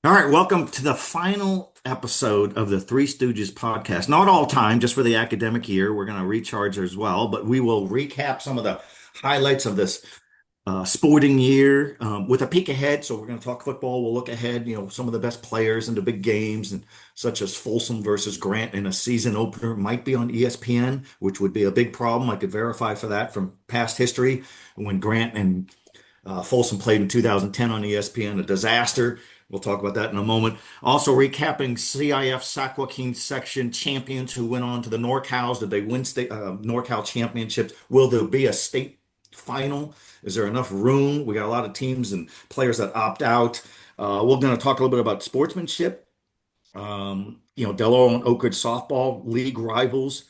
All right, welcome to the final episode of the Three Stooges podcast. Not all time, just for the academic year. We're going to recharge as well, but we will recap some of the highlights of this sporting year with a peek ahead. So we're going to talk football. We'll look ahead, some of the best players and the big games, and such as Folsom versus Grant in a season opener might be on ESPN, which would be a big problem. I could verify for that from past history when Grant and Folsom played in 2010 on ESPN, a disaster. We'll talk about that in a moment. Also, recapping CIF Sac Joaquin section champions who went on to the NorCals. Did they win state NorCal championships? Will there be a state final? Is there enough room? We got a lot of teams and players that opt out. We're going to talk a little bit about sportsmanship. Del Oro and Oak Ridge softball league rivals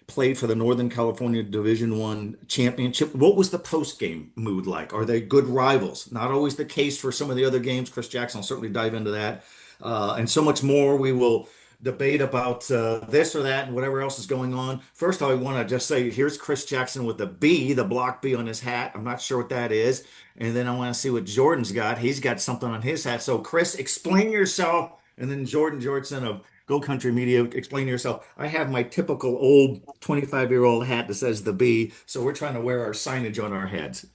played for the Northern California Division One championship. What was the post-game mood like? Are they good rivals? Not always the case for some of the other games. Chris Jackson will certainly dive into that. And so much more. We will debate about this or that and whatever else is going on. First, I want to just say here's Chris Jackson with the B, the block B on his hat. I'm not sure what that is. And then I want to see what Jordan's got. He's got something on his hat. So, Chris, explain yourself. And then Georgeson of Go Country Media, explain yourself. I have my typical old 25-year-old hat that says the B, so we're trying to wear our signage on our heads.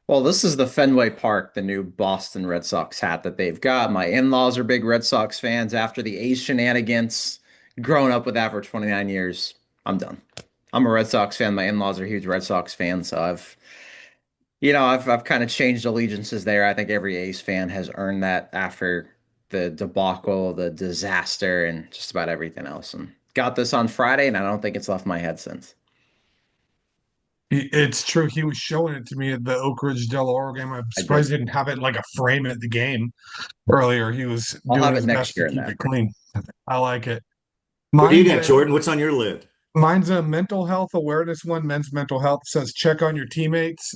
Well, this is the Fenway Park, the new Boston Red Sox hat that they've got. My in-laws are big Red Sox fans. After the A's shenanigans, growing up with that for 29 years, I'm done. I'm a Red Sox fan. My in-laws are huge Red Sox fans, so I've kind of changed allegiances there. I think every A's fan has earned that after the debacle, the disaster, and just about everything else. And got this on Friday, and I don't think it's left my head since. It's true. He was showing it to me at the Oak Ridge Del Oro game. I'm I surprised did. he didn't have it in like a frame at the game earlier. He was I'll doing have it his next best to year in keep that. it clean. I like it. What do you Mine's got, a Jordan? What's on your lid? mine's a mental health awareness one. Men's mental health says check on your teammates.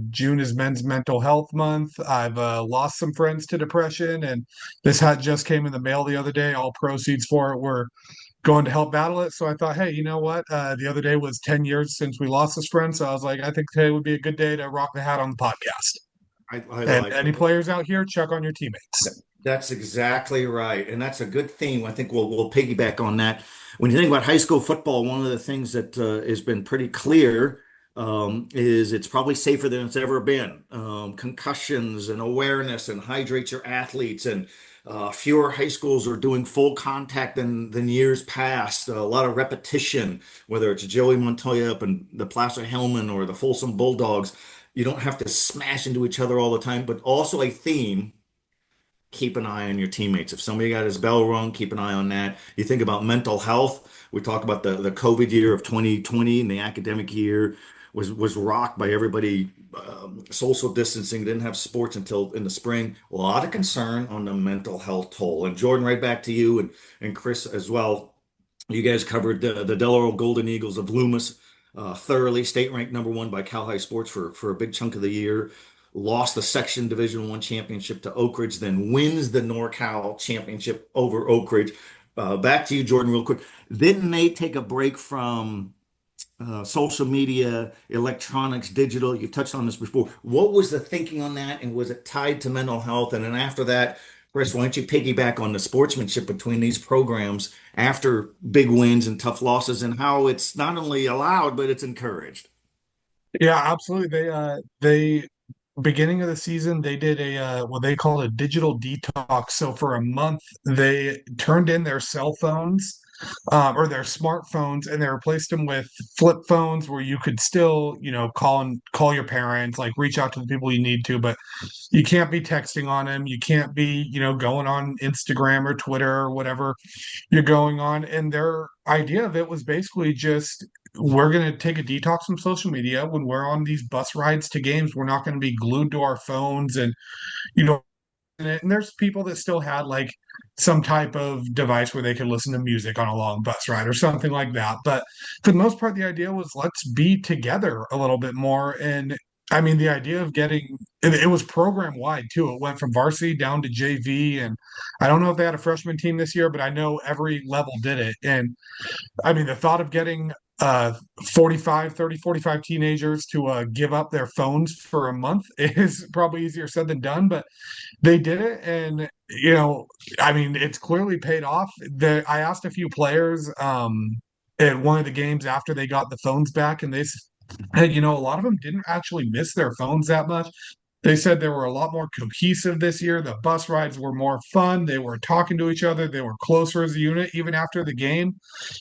June is Men's Mental Health Month. I've lost some friends to depression, and this hat just came in the mail the other day. All proceeds for it were going to help battle it. So I thought, hey, you know what? The other day was 10 years since we lost this friend. So I was like, I think today would be a good day to rock the hat on the podcast. I And like any it. players out here, check on your teammates. That's exactly right. And that's a good theme. I think we'll piggyback on that. When you think about high school football, one of the things that has been pretty clear is it's probably safer than it's ever been. Concussions and awareness and hydrate your athletes and fewer high schools are doing full contact than years past. A lot of repetition, whether it's Joey Montoya up in the Placer Hellman or the Folsom Bulldogs. You don't have to smash into each other all the time, but also a theme keep an eye on your teammates. If somebody got his bell rung, keep an eye on that. You think about mental health. We talk about the COVID year of 2020 and the academic year was rocked by everybody social distancing, didn't have sports until in the spring. A lot of concern on the mental health toll. And Jordan, right back to you and Chris as well. You guys covered the Del Oro Golden Eagles of Loomis thoroughly, state ranked number one by Cal High Sports for a big chunk of the year. Lost the section Division One championship to Oak Ridge, then wins the NorCal championship over Oak Ridge. Back to you, Jordan, real quick. Didn't they take a break from social media, electronics, digital? You've touched on this before. What was the thinking on that, and was it tied to mental health? And then after that, Chris, why don't you piggyback on the sportsmanship between these programs after big wins and tough losses, and how it's not only allowed but it's encouraged? Yeah, absolutely. They beginning of the season they did a what they called a digital detox. So for a month they turned in their cell phones or their smartphones, and they replaced them with flip phones where you could still, call your parents, like reach out to the people you need to, but you can't be texting on them. You can't be, going on Instagram or Twitter or whatever you're going on. And their idea of it was basically just we're going to take a detox from social media. When we're on these bus rides to games, we're not going to be glued to our phones and, you know, and there's people that still had like some type of device where they could listen to music on a long bus ride or something like that. But for the most part, the idea was let's be together a little bit more. And I mean, the idea of getting it was program wide too. It went from varsity down to JV. And I don't know if they had a freshman team this year, but I know every level did it. And I mean, the thought of getting uh 45 teenagers to give up their phones for a month is probably easier said than done, but they did it. And I mean, it's clearly paid off. I asked a few players at one of the games after they got the phones back, and they said, a lot of them didn't actually miss their phones that much. They said they were a lot more cohesive this year. The bus rides were more fun. They were talking to each other. They were closer as a unit. Even after the game,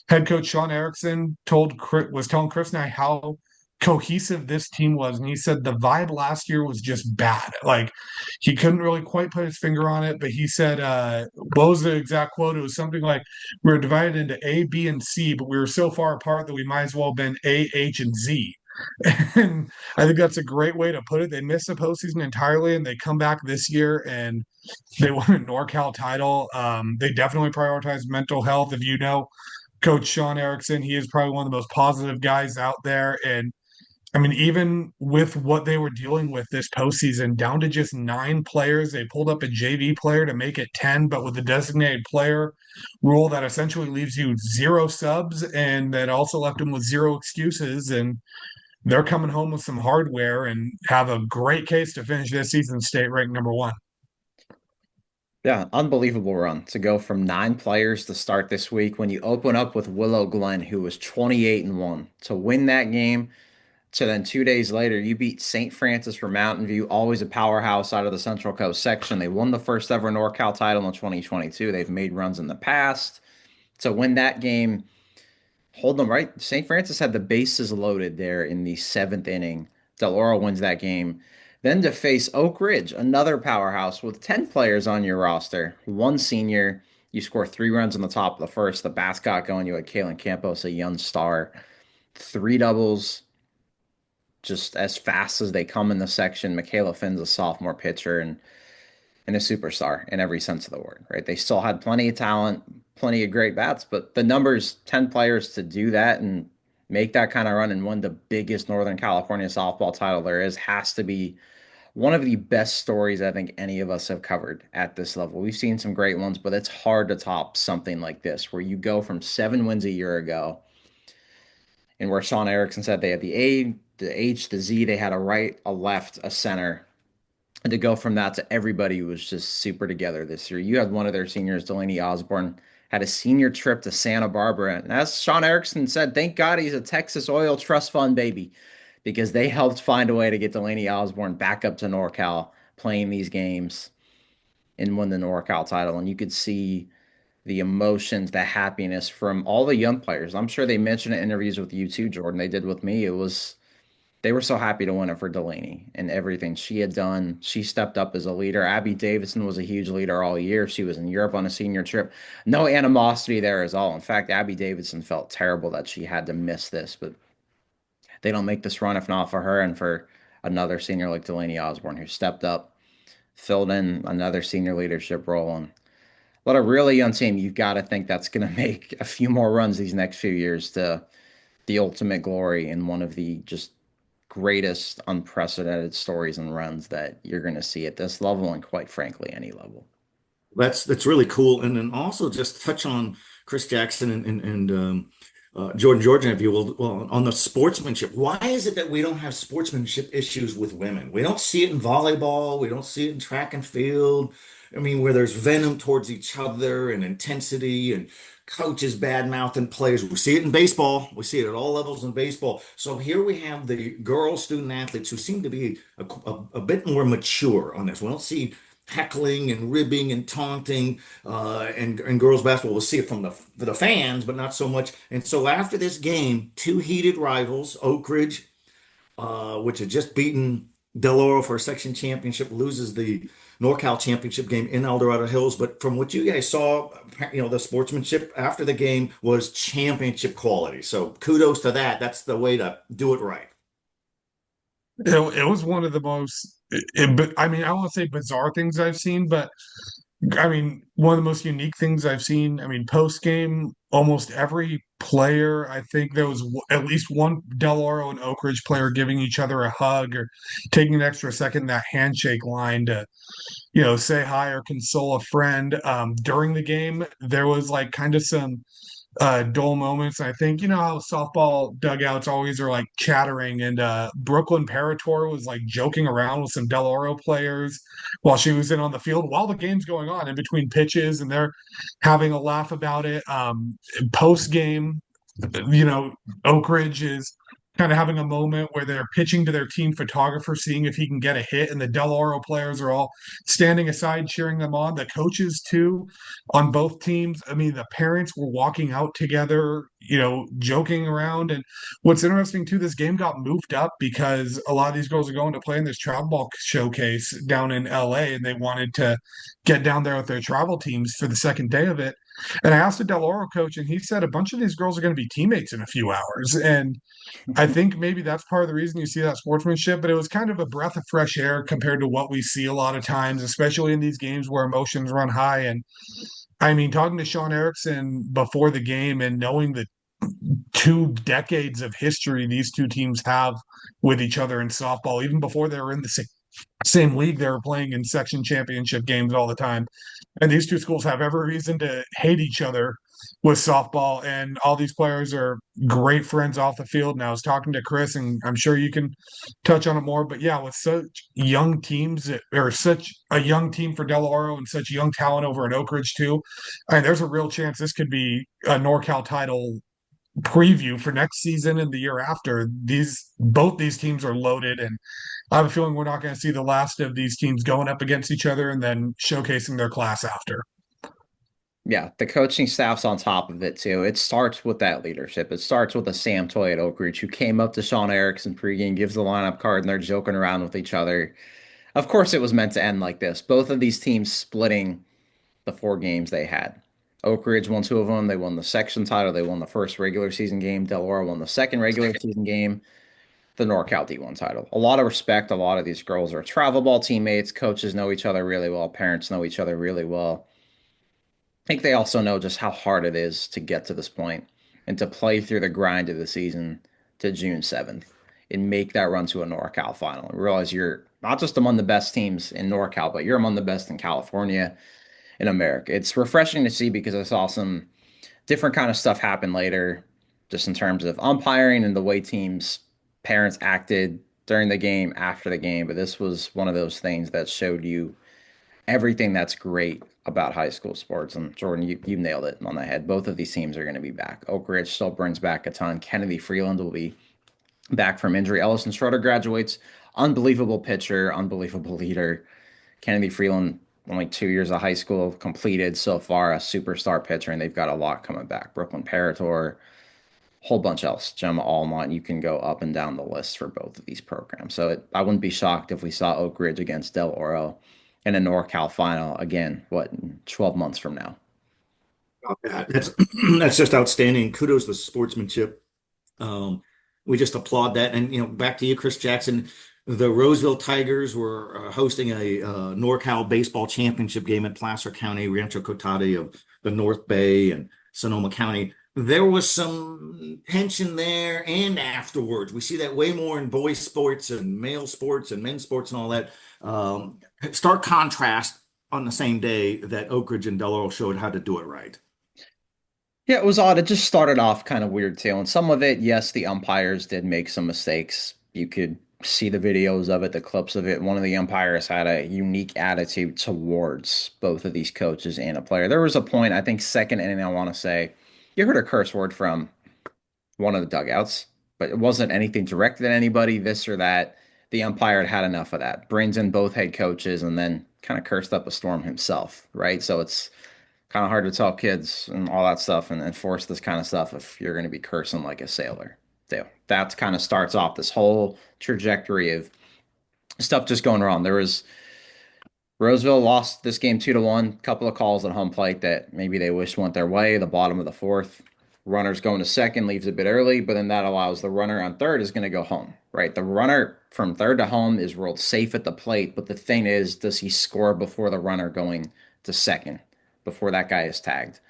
head coach Sean Erickson was telling Chris and I how cohesive this team was, and he said the vibe last year was just bad. Like, he couldn't really quite put his finger on it, but he said, what was the exact quote? It was something like, we were divided into A, B, and C, but we were so far apart that we might as well have been A, H, and Z. And I think that's a great way to put it. They missed the postseason entirely, and they come back this year and they won a NorCal title. They definitely prioritize mental health. If you know Coach Sean Erickson, he is probably one of the most positive guys out there. And I mean, even with what they were dealing with this postseason, down to just 9 players, they pulled up a JV player to make it 10, but with the designated player rule that essentially leaves you 0 subs, and that also left them with 0 excuses. And they're coming home with some hardware and have a great case to finish this season state ranked number one. Yeah, unbelievable run to go from 9 players to start this week when you open up with Willow Glen, who was 28-1, to win that game. So then 2 days later, you beat St. Francis from Mountain View, always a powerhouse out of the Central Coast section. They won the first ever NorCal title in 2022. They've made runs in the past. To win that game, hold them right. St. Francis had the bases loaded there in the 7th inning. Del Oro wins that game. Then to face Oak Ridge, another powerhouse with 10 players on your roster, 1 senior. You score 3 runs in the top of the first. The bats got going. You had Kalen Campos, a young star. 3 doubles, just as fast as they come in the section. Michaela Finn's a sophomore pitcher and a superstar in every sense of the word, right? They still had plenty of talent, plenty of great bats, but the numbers, 10 players to do that and make that kind of run and win the biggest Northern California softball title there is, has to be one of the best stories I think any of us have covered at this level. We've seen some great ones, but it's hard to top something like this, where you go from 7 wins a year ago, and where Sean Erickson said they had the A, the H, the Z, they had a right, a left, a center. And to go from that to everybody was just super together this year. You had one of their seniors, Delaney Osborne, had a senior trip to Santa Barbara. And as Sean Erickson said, thank God he's a Texas Oil Trust Fund baby, because they helped find a way to get Delaney Osborne back up to NorCal, playing these games and win the NorCal title. And you could see the emotions, the happiness from all the young players. I'm sure they mentioned in interviews with you too, Jordan. They did with me. They were so happy to win it for Delaney and everything she had done. She stepped up as a leader. Abby Davidson was a huge leader all year. She was in Europe on a senior trip. No animosity there at all. In fact, Abby Davidson felt terrible that she had to miss this, but they don't make this run if not for her and for another senior like Delaney Osborne, who stepped up, filled in another senior leadership role. And what a really young team. You've got to think that's going to make a few more runs these next few years to the ultimate glory in one of the just greatest unprecedented stories and runs that you're going to see at this level and quite frankly any level. That's really cool. And then also just touch on Chris Jackson and Georgian, if you will, well, on the sportsmanship. Why is it that we don't have sportsmanship issues with women? We don't see it in volleyball. We don't see it in track and field. I mean, where there's venom towards each other and intensity and coaches bad mouthing players. We see it in baseball. We see it at all levels in baseball. So here we have the girl student athletes who seem to be a bit more mature on this. We don't see heckling and ribbing and taunting and girls basketball. We'll see it from the fans, but not so much. And so after this game, 2 heated rivals, Oak Ridge, which had just beaten Del Oro for a section championship, loses the NorCal championship game in El Dorado Hills. But from what you guys saw, the sportsmanship after the game was championship quality. So kudos to that. That's the way to do it right. It was one of the most, I mean, I won't say bizarre things I've seen, but I mean, one of the most unique things I've seen. I mean, post game, almost every player, I think there was at least one Del Oro and Oak Ridge player giving each other a hug or taking an extra second in that handshake line to, say hi or console a friend. During the game, there was like kind of some dull moments. I think you know how softball dugouts always are like chattering, and Brooklyn Parator was like joking around with some Del Oro players while she was in on the field while the game's going on in between pitches, and they're having a laugh about it. Post game, you know, Oak Ridge is kind of having a moment where they're pitching to their team photographer, seeing if he can get a hit, and the Del Oro players are all standing aside, cheering them on. The coaches too, on both teams. I mean, the parents were walking out together, you know, joking around. And what's interesting too, this game got moved up because a lot of these girls are going to play in this travel ball showcase down in LA, and they wanted to get down there with their travel teams for the second day of it. And I asked the Del Oro coach, and he said a bunch of these girls are going to be teammates in a few hours. And I think maybe that's part of the reason you see that sportsmanship, but it was kind of a breath of fresh air compared to what we see a lot of times, especially in these games where emotions run high. And I mean, talking to Sean Erickson before the game and knowing the 2 decades of history these two teams have with each other in softball, even before they were in the same league, they were playing in section championship games all the time. And these two schools have every reason to hate each other with softball. And all these players are great friends off the field. And I was talking to Chris, and I'm sure you can touch on it more. But yeah, with such young teams, or such a young team for Del Oro and such young talent over at Oak Ridge, too, I mean, there's a real chance this could be a NorCal title preview for next season and the year after. Both these teams are loaded, and I have a feeling we're not going to see the last of these teams going up against each other and then showcasing their class after. Yeah, the coaching staff's on top of it too. It starts with that leadership. It starts with a Sam Toy at Oak Ridge who came up to Sean Erickson pregame, gives the lineup card, and they're joking around with each other. Of course, it was meant to end like this. Both of these teams splitting the 4 games they had. Oak Ridge won 2 of them. They won the section title. They won the first regular season game. Del Oro won the second regular season game. The NorCal D1 title. A lot of respect. A lot of these girls are travel ball teammates. Coaches know each other really well. Parents know each other really well. I think they also know just how hard it is to get to this point and to play through the grind of the season to June 7th and make that run to a NorCal final and realize you're not just among the best teams in NorCal, but you're among the best in California, in America. It's refreshing to see because I saw some different kind of stuff happen later, just in terms of umpiring and the way teams' parents acted during the game, after the game. But this was one of those things that showed you everything that's great about high school sports. And Jordan, you nailed it on the head. Both of these teams are going to be back. Oak Ridge still brings back a ton. Kennedy Freeland will be back from injury. Ellison Schroeder graduates. Unbelievable pitcher, unbelievable leader. Kennedy Freeland, only 2 years of high school completed so far, a superstar pitcher, and they've got a lot coming back. Brooklyn Parator, whole bunch else. Gemma Allmont, you can go up and down the list for both of these programs. So I wouldn't be shocked if we saw Oak Ridge against Del Oro in a NorCal final again, 12 months from now. That's that's just outstanding. Kudos to sportsmanship. Um, we just applaud that. And back to you, Chris Jackson. The Roseville Tigers were hosting a NorCal baseball championship game in Placer County, Rancho Cotati of the North Bay and Sonoma County. There was some tension there and afterwards. We see that way more in boys sports and male sports and men's sports and all that. Stark contrast on the same day that Oak Ridge and Del Oro showed how to do it right. Yeah, it was odd. It just started off kind of weird too. And some of it, yes, the umpires did make some mistakes. You could see the videos of it, the clips of it. One of the umpires had a unique attitude towards both of these coaches and a player. There was a point, I think, second inning, I want to say, you heard a curse word from one of the dugouts, but it wasn't anything directed at anybody, this or that. The umpire had enough of that. Brings in both head coaches and then kind of cursed up a storm himself, right? So it's kind of hard to tell kids and all that stuff and enforce this kind of stuff if you're going to be cursing like a sailor. So that kind of starts off this whole trajectory of stuff just going wrong. There was Roseville lost this game 2-1. Couple of calls at home plate that maybe they wish went their way. The bottom of the fourth, runner's going to second, leaves a bit early, but then that allows the runner on third is going to go home, right? The runner from third to home is ruled safe at the plate, but the thing is, does he score before the runner going to second, before that guy is tagged?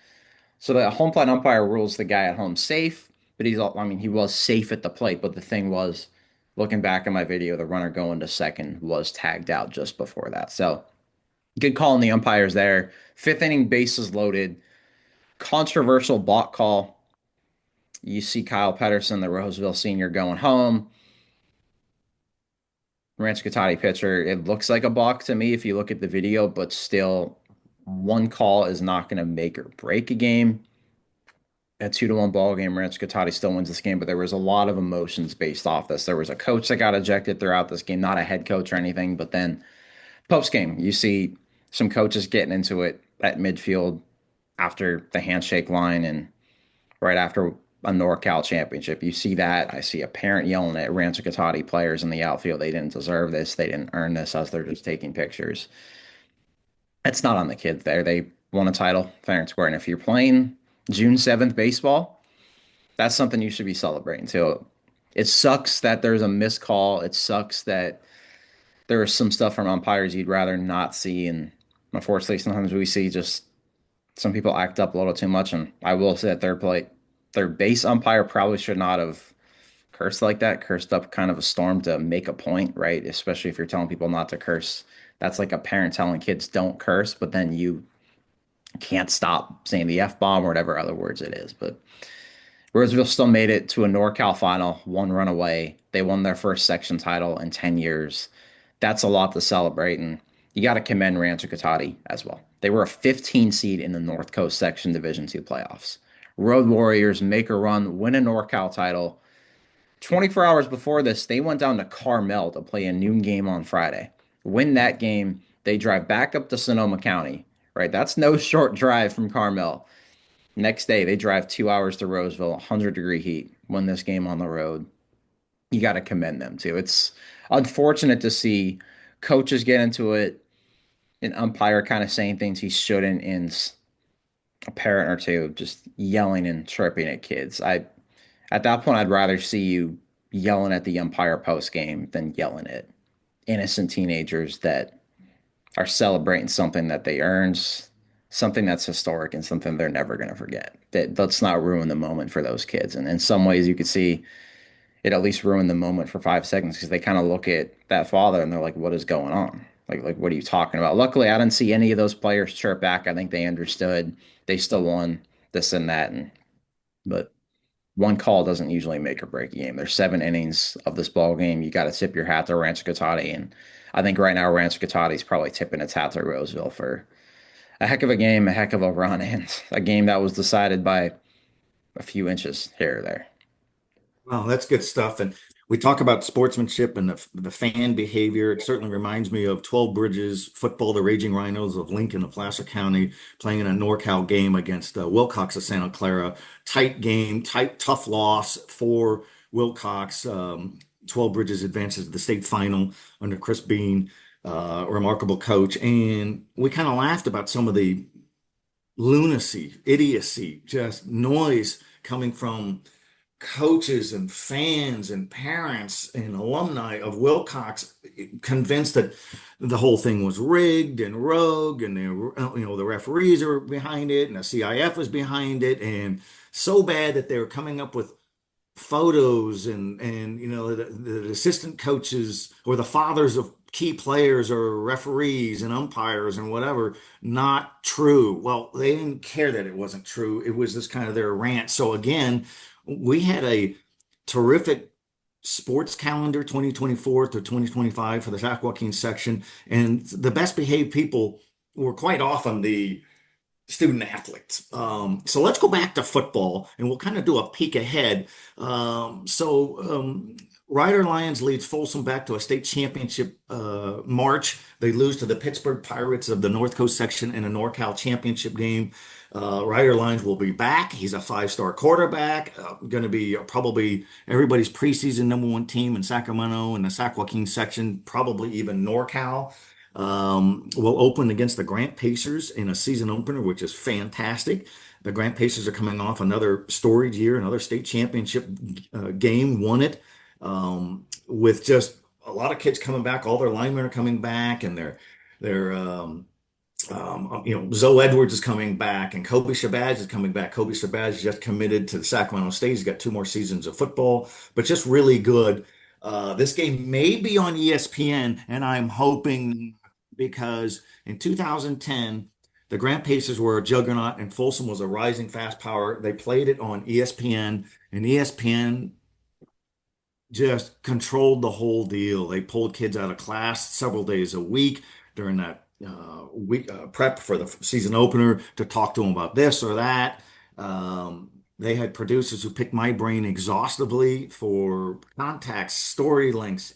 So the home plate umpire rules the guy at home safe, but he was safe at the plate, but the thing was, looking back at my video, the runner going to second was tagged out just before that. So good call on the umpires there. Fifth inning, bases loaded. Controversial balk call You see Kyle Pedersen, the Roseville senior, going home. Rancho Cotati pitcher, it looks like a balk to me if you look at the video, but still, one call is not going to make or break a game. A 2-1 ball game, Rancho Cotati still wins this game, but there was a lot of emotions based off this. There was a coach that got ejected throughout this game, not a head coach or anything, but then post game, you see some coaches getting into it at midfield after the handshake line and right after a NorCal championship. You see that. I see a parent yelling at Rancho Cotati players in the outfield. They didn't deserve this. They didn't earn this as they're just taking pictures. It's not on the kids there. They won a title fair and square. And if you're playing June 7th baseball, that's something you should be celebrating too. It sucks that there's a missed call. It sucks that there is some stuff from umpires you'd rather not see. And unfortunately, sometimes we see just some people act up a little too much. And I will say that their base umpire probably should not have cursed like that, cursed up kind of a storm to make a point, right? Especially if you're telling people not to curse. That's like a parent telling kids don't curse, but then you can't stop saying the F bomb or whatever other words it is. But Roseville still made it to a NorCal final, one run away. They won their first section title in 10 years. That's a lot to celebrate. And you got to commend Rancho Cotati as well. They were a 15 seed in the North Coast Section Division II playoffs. Road Warriors make a run, win a NorCal title. 24 hours before this, they went down to Carmel to play a noon game on Friday. Win that game, they drive back up to Sonoma County, right? That's no short drive from Carmel. Next day, they drive 2 hours to Roseville, 100-degree heat, win this game on the road. You got to commend them too. It's unfortunate to see coaches get into it, an umpire kind of saying things he shouldn't, and a parent or two just yelling and chirping at kids. At that point, I'd rather see you yelling at the umpire post game than yelling at innocent teenagers that are celebrating something that they earned, something that's historic and something they're never going to forget. Let's not ruin the moment for those kids. And in some ways, you could see it at least ruin the moment for 5 seconds because they kind of look at that father and they're like, "What is going on? Like, what are you talking about?" Luckily, I didn't see any of those players chirp back. I think they understood. They still won this and that, but one call doesn't usually make or break a game. There's 7 innings of this ball game. You got to tip your hat to Rancho Cotati, and I think right now Rancho Cotati is probably tipping its hat to Roseville for a heck of a game, a heck of a run, and a game that was decided by a few inches here or there. Well, that's good stuff. And we talk about sportsmanship and the fan behavior. It certainly reminds me of 12 Bridges football, the Raging Rhinos of Lincoln of Placer County, playing in a NorCal game against Wilcox of Santa Clara. Tight game, tight, tough loss for Wilcox. 12 Bridges advances to the state final under Chris Bean, a remarkable coach. And we kind of laughed about some of the lunacy, idiocy, just noise coming from coaches and fans and parents and alumni of Wilcox convinced that the whole thing was rigged and rogue and the referees are behind it and the CIF was behind it and so bad that they were coming up with photos and the assistant coaches or the fathers of key players or referees and umpires and whatever not true. Well, they didn't care that it wasn't true. It was just kind of their rant. So again, we had a terrific sports calendar 2024 to 2025 for the Sac Joaquin section, and the best behaved people were quite often the student athletes. So let's go back to football and we'll kind of do a peek ahead. Rider Lions leads Folsom back to a state championship march. They lose to the Pittsburgh Pirates of the North Coast section in a NorCal championship game. Ryder Lyons will be back. He's a 5-star quarterback, going to be probably everybody's preseason #1 team in Sacramento in the Sac Joaquin section, probably even NorCal. Will open against the Grant Pacers in a season opener, which is fantastic. The Grant Pacers are coming off another storied year, another state championship game, won it with just a lot of kids coming back. All their linemen are coming back, and Zoe Edwards is coming back, and Kobe Shabazz is coming back. Kobe Shabazz just committed to the Sacramento State. He's got 2 more seasons of football, but just really good. This game may be on ESPN, and I'm hoping because in 2010, The Grant Pacers were a juggernaut, and Folsom was a rising fast power. They played it on ESPN, and ESPN just controlled the whole deal. They pulled kids out of class several days a week during that week prep for the season opener to talk to them about this or that. They had producers who picked my brain exhaustively for contacts, story links,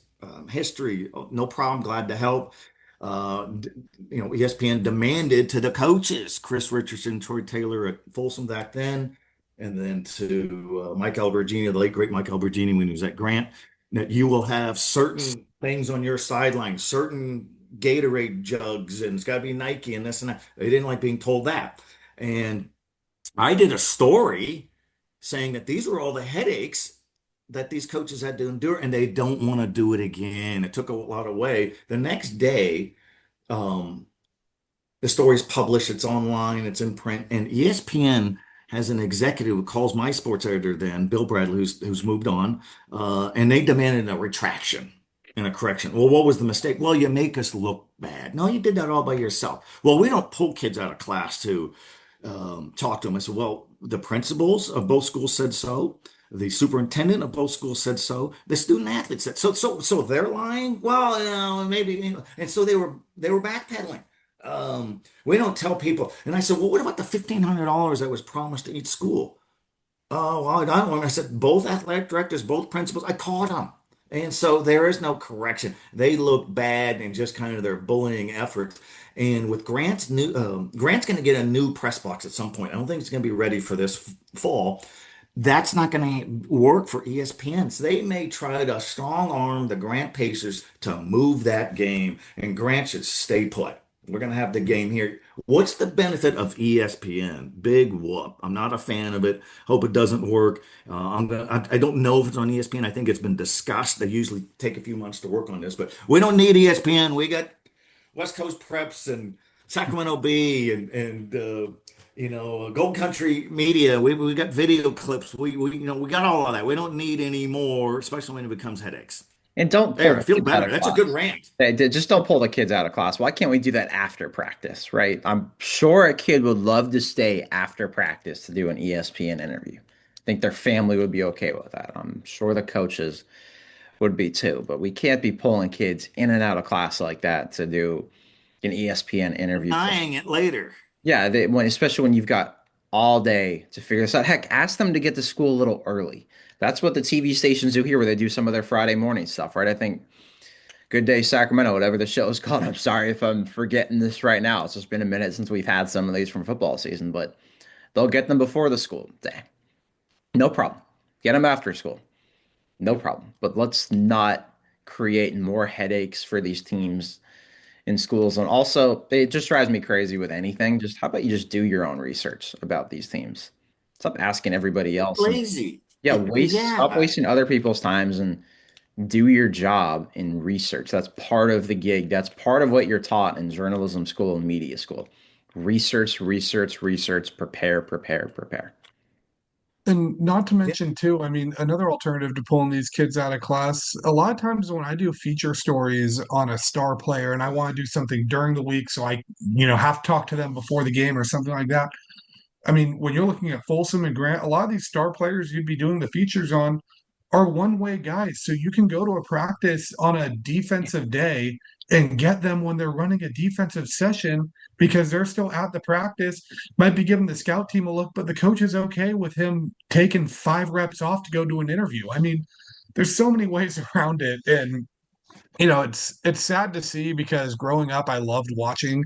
history. Oh, no problem, glad to help. ESPN demanded to the coaches, Chris Richardson, Troy Taylor at Folsom back then, and then to Mike Albergini, the late great Mike Albergini when he was at Grant, that you will have certain things on your sideline, certain Gatorade jugs, and it's got to be Nike and this and that. They didn't like being told that. And I did a story saying that these were all the headaches that these coaches had to endure, and they don't want to do it again. It took a lot away. The next day, um, the story's published, it's online, it's in print, and ESPN has an executive who calls my sports editor then, Bill Bradley, who's moved on, and they demanded a retraction and a correction. Well, what was the mistake? Well, you make us look bad. No, you did that all by yourself. Well, we don't pull kids out of class to talk to them. I said, well, the principals of both schools said so. The superintendent of both schools said so. The student athletes said so. So they're lying. Well, maybe. And so they were backpedaling. We don't tell people. And I said, well, what about the $1,500 that was promised to each school? Oh, well, I don't want. I said, both athletic directors, both principals, I caught them. And so there is no correction. They look bad in just kind of their bullying efforts. And with Grant's going to get a new press box at some point. I don't think it's going to be ready for this fall. That's not going to work for ESPN. So they may try to strong arm the Grant Pacers to move that game, and Grant should stay put. We're going to have the game here. What's the benefit of ESPN? Big whoop. I'm not a fan of it. Hope it doesn't work. I don't know if it's on ESPN. I think it's been discussed. They usually take a few months to work on this, but we don't need ESPN. We got West Coast Preps and Sacramento Bee and Gold Country Media. We got video clips. We got all of that. We don't need any more, especially when it becomes headaches. And don't pull There, I the feel kids out better. of That's a class. good rant. Just don't pull the kids out of class. Why can't we do that after practice, right? I'm sure a kid would love to stay after practice to do an ESPN interview. I think their family would be okay with that. I'm sure the coaches would be too. But we can't be pulling kids in and out of class like that to do an ESPN interview. Denying it later. Yeah, especially when you've got all day to figure this out. Heck, ask them to get to school a little early. That's what the TV stations do here, where they do some of their Friday morning stuff, right? I think Good Day Sacramento, whatever the show is called. I'm sorry if I'm forgetting this right now. It's just been a minute since we've had some of these from football season, but they'll get them before the school day. No problem. Get them after school. No problem. But let's not create more headaches for these teams in schools. And also, it just drives me crazy with anything. Just how about you just do your own research about these teams? Stop asking everybody else. And, Lazy. yeah, stop Yeah. wasting other people's times and do your job in research. That's part of the gig. That's part of what you're taught in journalism school and media school. Research, research, research, prepare, prepare, prepare. And not to Yeah. mention too, I mean, another alternative to pulling these kids out of class, a lot of times when I do feature stories on a star player and I want to do something during the week, so I have to talk to them before the game or something like that. I mean, when you're looking at Folsom and Grant, a lot of these star players you'd be doing the features on are one-way guys. So you can go to a practice on a defensive day and get them when they're running a defensive session because they're still at the practice, might be giving the scout team a look, but the coach is okay with him taking 5 reps off to go do an interview. I mean, there's so many ways around it. And it's sad to see because growing up, I loved watching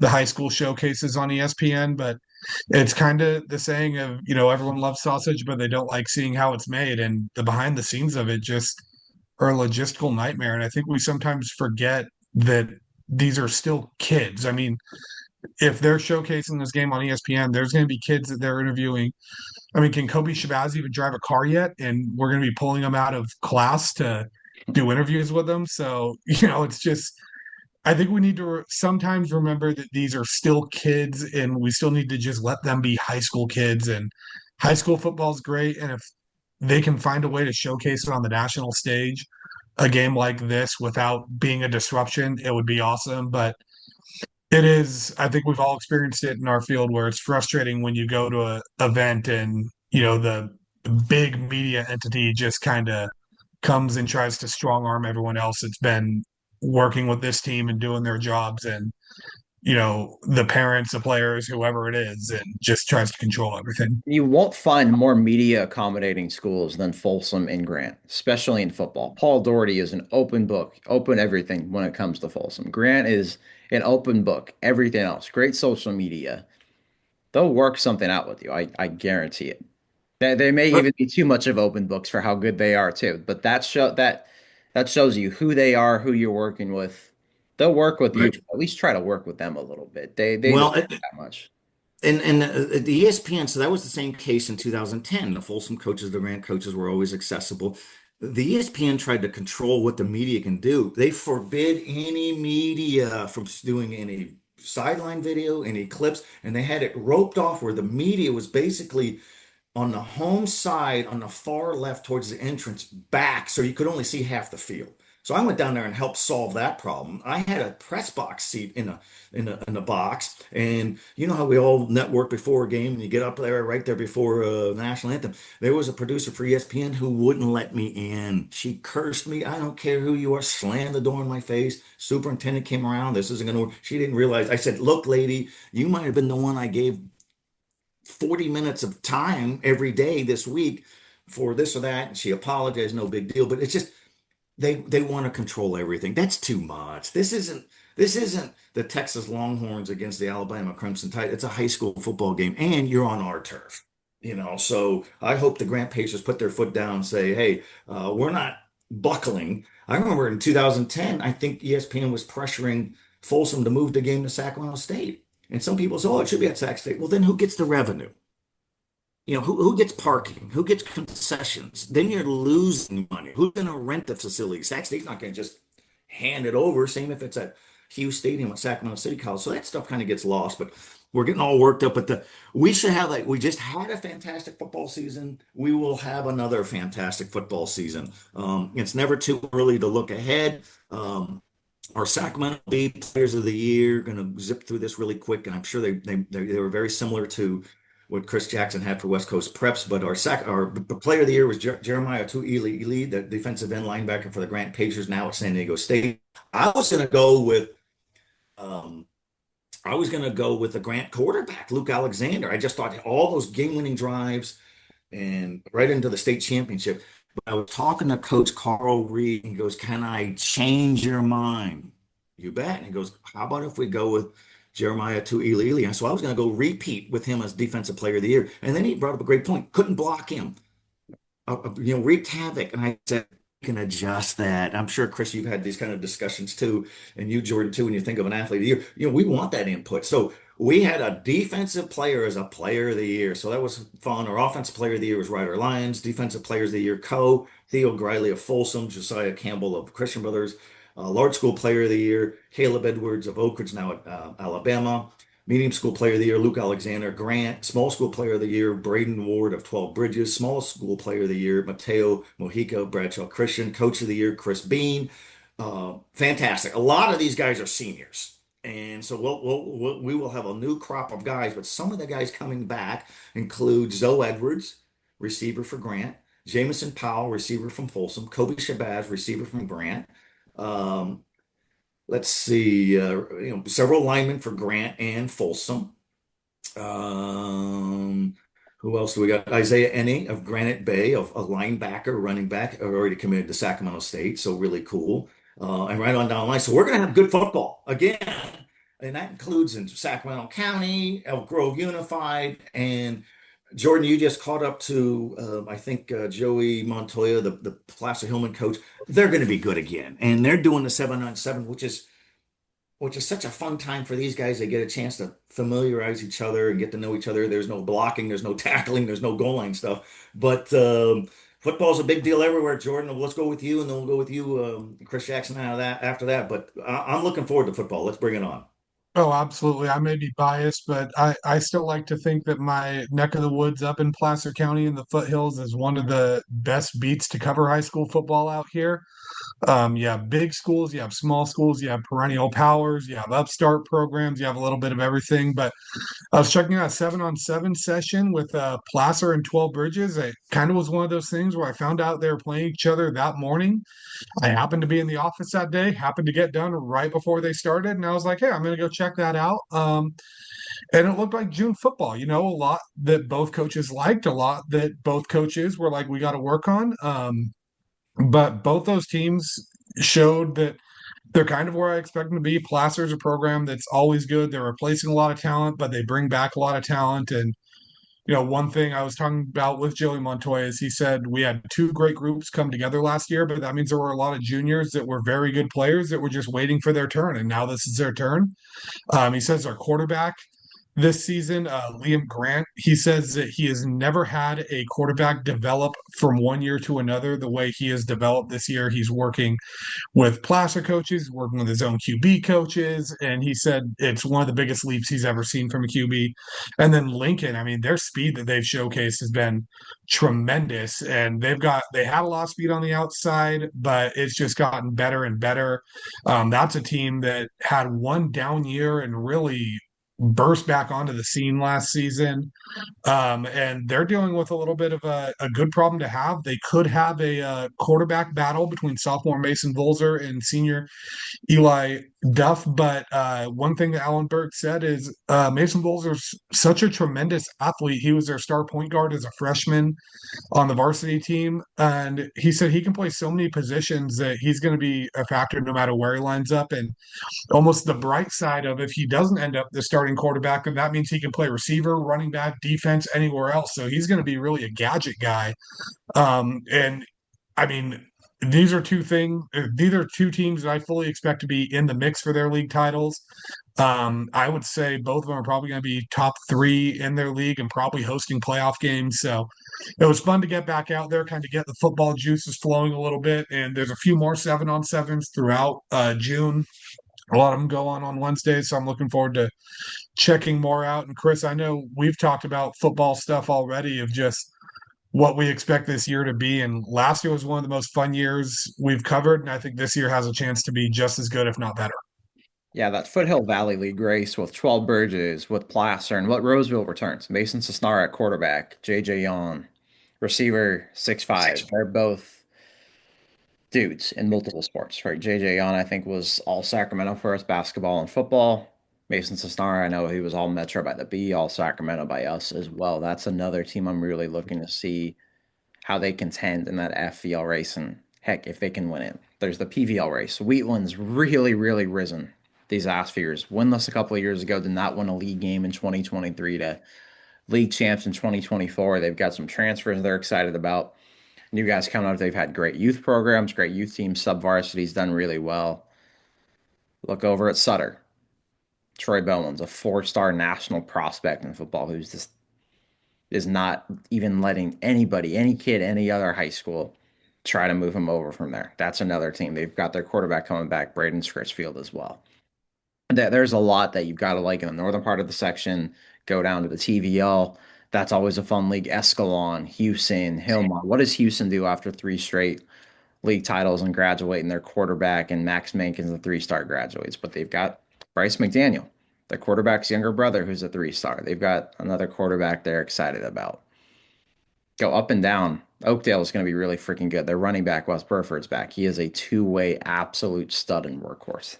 the high school showcases on ESPN, but it's kind of the saying of, everyone loves sausage, but they don't like seeing how it's made. And the behind the scenes of it just are a logistical nightmare. And I think we sometimes forget that these are still kids. I mean, if they're showcasing this game on ESPN, there's going to be kids that they're interviewing. I mean, can Kobe Shabazz even drive a car yet? And we're going to be pulling him out of class to do interviews with them. So, it's just, I think we need to sometimes remember that these are still kids and we still need to just let them be high school kids. And high school football is great. And if they can find a way to showcase it on the national stage, a game like this without being a disruption, it would be awesome. But It is. I think we've all experienced it in our field where it's frustrating when you go to a event and, the big media entity just kind of comes and tries to strong arm everyone else that's been working with this team and doing their jobs, and, the parents, the players, whoever it is, and just tries to control everything. You won't find more media accommodating schools than Folsom and Grant, especially in football. Paul Doherty is an open book, open everything when it comes to Folsom. Grant is an open book, everything else. Great social media. They'll work something out with you. I guarantee it. They may even be too much of open books for how good they are too. But that shows you who they are, who you're working with. They'll work with you, Right. but at least try to work with them a little bit. They Well, deserve that much. and the ESPN, so that was the same case in 2010. The Folsom coaches, the Grant coaches were always accessible. The ESPN tried to control what the media can do. They forbid any media from doing any sideline video, any clips, and they had it roped off where the media was basically on the home side on the far left towards the entrance back, so you could only see half the field. So I went down there and helped solve that problem. I had a press box seat in a box, and you know how we all network before a game, and you get up there right there before the national anthem. There was a producer for ESPN who wouldn't let me in. She cursed me. I don't care who you are. Slammed the door in my face. Superintendent came around. This isn't going to work. She didn't realize. I said, "Look, lady, you might have been the one I gave 40 minutes of time every day this week for this or that." And she apologized, no big deal. But it's just they want to control everything. That's too much. This isn't the Texas Longhorns against the Alabama Crimson Tide. It's a high school football game, and you're on our turf. So I hope the Grant Pacers put their foot down and say, "Hey, we're not buckling." I remember in 2010, I think ESPN was pressuring Folsom to move the game to Sacramento State. And some people say, "Oh, it should be at Sac State." Well, then who gets the revenue? Who gets parking? Who gets concessions? Then you're losing money. Who's going to rent the facility? Sac State's not going to just hand it over. Same if it's at Hugh Stadium at Sacramento City College. So that stuff kind of gets lost. But we're getting all worked up. But we should have, like, we just had a fantastic football season. We will have another fantastic football season. It's never too early to look ahead. Our Sacramento Bee Players of the Year, going to zip through this really quick, and I'm sure they were very similar to what Chris Jackson had for West Coast Preps. But our Player of the Year was Jeremiah Tuili, the defensive end linebacker for the Grant Pacers, now at San Diego State. I was going to go with um, I was going to go with the Grant quarterback, Luke Alexander. I just thought all those game-winning drives and right into the state championship. But I was talking to Coach Carl Reed, and he goes, "Can I change your mind?" You bet. And he goes, "How about if we go with Jeremiah Tuilili?" And so I was going to go repeat with him as Defensive Player of the Year. And then he brought up a great point. Couldn't block him. Wreaked havoc. And I said, "You can adjust that." I'm sure, Chris, you've had these kind of discussions too, and you, Jordan, too, when you think of an athlete of the year. We want that input. So we had a defensive player as a player of the year. So that was fun. Our offensive player of the year was Ryder Lyons. Defensive players of the year, Theo Griley of Folsom, Josiah Campbell of Christian Brothers. Large school player of the year, Caleb Edwards of Oak Ridge, now at Alabama. Medium school player of the year, Luke Alexander Grant. Small school player of the year, Braden Ward of 12 Bridges. Small school player of the year, Mateo Mojica, Bradshaw Christian. Coach of the year, Chris Bean. Fantastic. A lot of these guys are seniors. And so we will have a new crop of guys, but some of the guys coming back include Zoe Edwards, receiver for Grant, Jamison Powell, receiver from Folsom, Kobe Shabazz, receiver from Grant. Um, let's see, several linemen for Grant and Folsom. Um, who else do we got? Isaiah Enning of Granite Bay, of a linebacker, running back, already committed to Sacramento State, so really cool. And right on down the line. So we're going to have good football again, and that includes in Sacramento County, Elk Grove Unified, and Jordan. You just caught up to, I think, Joey Montoya, the Placer Hillman coach. They're going to be good again, and they're doing the 7-on-7, which is such a fun time for these guys. They get a chance to familiarize each other and get to know each other. There's no blocking, there's no tackling, there's no goal line stuff. But football's a big deal everywhere, Jordan. Well, let's go with you, and then we'll go with you, Chris Jackson, out of that after that. But I'm looking forward to football. Let's bring it on. Oh, absolutely. I may be biased, but I still like to think that my neck of the woods up in Placer County in the foothills is one of the best beats to cover high school football out here. You have big schools, you have small schools, you have perennial powers, you have upstart programs, you have a little bit of everything. But I was checking out a 7-on-7 session with Placer and 12 Bridges. It kind of was one of those things where I found out they were playing each other that morning. I happened to be in the office that day, happened to get done right before they started, and I was like, hey, I'm going to go check that out. And it looked like June football, a lot that both coaches liked, a lot that both coaches were like, we got to work on. But both those teams showed that they're kind of where I expect them to be. Placer's a program that's always good. They're replacing a lot of talent, but they bring back a lot of talent. And one thing I was talking about with Joey Montoya is he said we had two great groups come together last year, but that means there were a lot of juniors that were very good players that were just waiting for their turn, and now this is their turn. He says our quarterback this season, Liam Grant, he says that he has never had a quarterback develop from one year to another the way he has developed this year. He's working with Placer coaches, working with his own QB coaches, and he said it's one of the biggest leaps he's ever seen from a QB. And then Lincoln, I mean, their speed that they've showcased has been tremendous, and they had a lot of speed on the outside, but it's just gotten better and better. That's a team that had one down year and really burst back onto the scene last season. And they're dealing with a little bit of a good problem to have. They could have a quarterback battle between sophomore Mason Volzer and senior Eli Duff. But one thing that Alan Burke said is Mason Volzer's such a tremendous athlete. He was their star point guard as a freshman on the varsity team. And he said he can play so many positions that he's going to be a factor no matter where he lines up. And almost the bright side of if he doesn't end up the starting quarterback, then that means he can play receiver, running back, defense, anywhere else. So he's going to be really a gadget guy. And I mean, these are two teams that I fully expect to be in the mix for their league titles. I would say both of them are probably going to be top three in their league and probably hosting playoff games. So it was fun to get back out there, kind of get the football juices flowing a little bit. And there's a few more 7-on-7s throughout June. A lot of them go on Wednesdays, so I'm looking forward to checking more out. And Chris, I know we've talked about football stuff already of just what we expect this year to be. And last year was one of the most fun years we've covered, and I think this year has a chance to be just as good, if not better. Yeah, that Foothill Valley League race with 12 Burgess, with Placer, and what Roseville returns. Mason Sosnara at quarterback, JJ Yon, receiver 6'5". They're both dudes in multiple sports, right? JJ Yon, I think, was all Sacramento for us, basketball and football. Mason Sosnara, I know he was all Metro by the Bee, all Sacramento by us as well. That's another team I'm really looking to see how they contend in that FVL race. And heck, if they can win it. There's the PVL race. Wheatland's really, really risen these last few years. Winless a couple of years ago, did not win a league game in 2023 to league champs in 2024. They've got some transfers they're excited about. New guys coming up. They've had great youth programs, great youth teams. Sub varsity's done really well. Look over at Sutter. Troy Bowman's a 4-star national prospect in football who's just is not even letting anybody, any kid, any other high school try to move him over from there. That's another team. They've got their quarterback coming back, Braden Scritchfield, as well. There's a lot that you've got to like in the northern part of the section. Go down to the TVL. That's always a fun league. Escalon, Houston, Hillmont. What does Houston do after 3 straight league titles and graduating their quarterback and Max Mankins, the 3-star graduates? But they've got Bryce McDaniel, their quarterback's younger brother, who's a 3-star. They've got another quarterback they're excited about. Go up and down. Oakdale is going to be really freaking good. Their running back, Wes Burford's back. He is a two-way absolute stud and workhorse.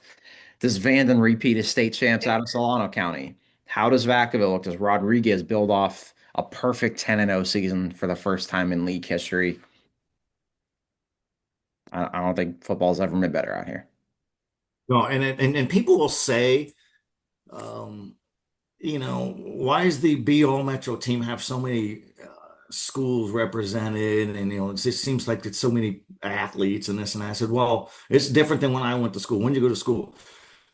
Does Vanden repeat as state champs out of Solano County? How does Vacaville look? Does Rodriguez build off a perfect 10-0 season for the first time in league history? I don't think football's ever been better out here. No, and people will say, um, why is the B All Metro team have so many schools represented? And it just seems like it's so many athletes and this and that. I said, well, it's different than when I went to school. When did you go to school?